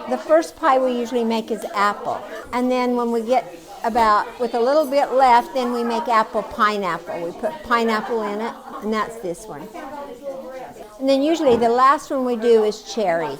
The first pie we usually make is apple. And then when we get about with a little bit left, then we make apple pineapple. We put pineapple in it, and that's this one. And then usually the last one we do is cherry.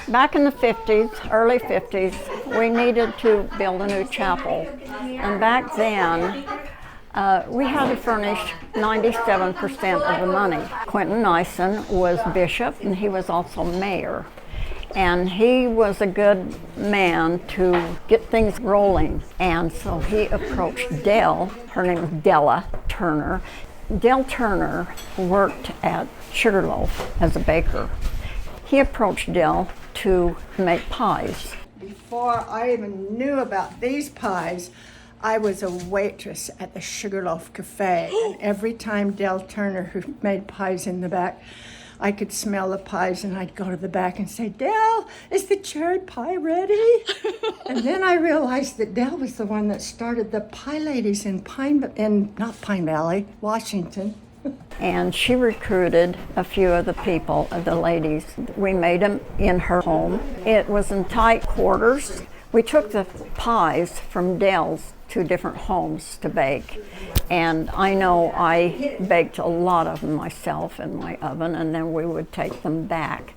Back in the 50s, early 50s, we needed to build a new chapel. And back then, we had to furnish 97% of the money. Quentin Nisson was bishop, and he was also mayor. And he was a good man to get things rolling. And so he approached Della, her name was Della Tanner. Della Tanner worked at Sugarloaf as a baker. He approached Della to make pies. Before I even knew about these pies, I was a waitress at the Sugarloaf Cafe, and every time Della Tanner, who made pies in the back, I could smell the pies, and I'd go to the back and say, "Dell, is the cherry pie ready?" And then I realized that Dell was the one that started the Pie Ladies in not Pine Valley, Washington. And she recruited a few of the people, the ladies. We made them in her home. It was in tight quarters. We took the pies from Dell's to different homes to bake. And I know I baked a lot of them myself in my oven, and then we would take them back.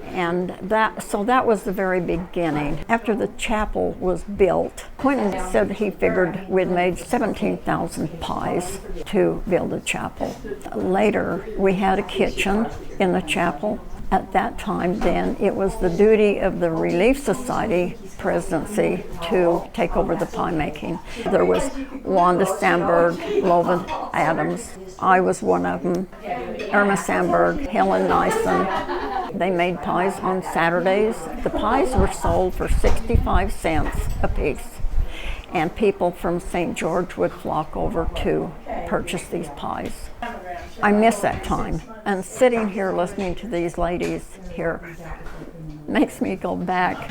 And that was the very beginning. After the chapel was built, Quentin said he figured we'd made 17,000 pies to build a chapel. Later, we had a kitchen in the chapel. At that time, then, it was the duty of the Relief Society presidency to take over the pie making. There was Wanda Sandberg, Lovan Adams. I was one of them. Pelma Sandberg, Helen Nisson. They made pies on Saturdays. The pies were sold for 65 cents a piece. And people from St. George would flock over to purchase these pies. I miss that time. And sitting here listening to these ladies here makes me go back.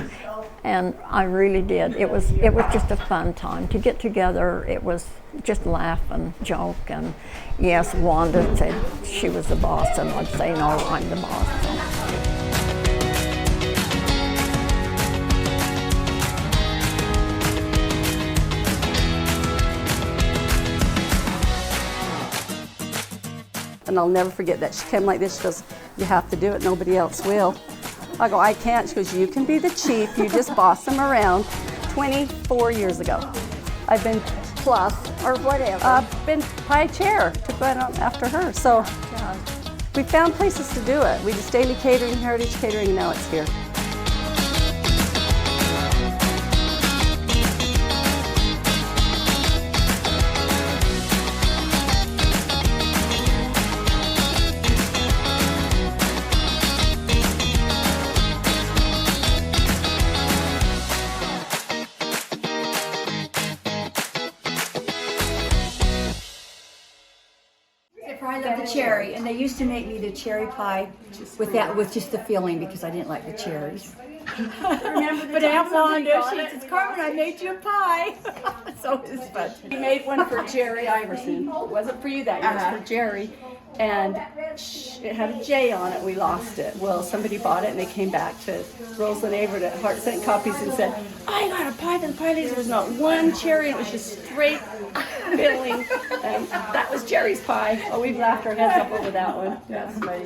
And I really did. It was just a fun time to get together. It was just laugh and joke. And yes, Wanda said she was the boss, and I'd say, no, I'm the boss. And I'll never forget that. She came like this, she goes, "You have to do it, nobody else will." I go, "I can't." She goes, "You can be the chief, you just boss them around." 24 years ago. I've been plus, or whatever. I've been pie chair, took that on after her. So we found places to do it. We just Daily Catering, Heritage Catering, now it's here. I love the cherry, and they used to make me the cherry pie with just the filling because I didn't like the cherries. But Aunt Wanda, she says, "Carmen, I made you a pie." So it's fun. We made one for Jerry Iverson. It wasn't for you that year, it was for Jerry. And it had a J on it. We lost it. Well, somebody bought it, and they came back to Roseland Averitt at Heart Sent Copies and said, "I got a pie from the Pie Ladies. There was not one cherry, and it was just straight filling." And that was Jerry's pie. Oh, we've laughed our heads up over that one. That's funny.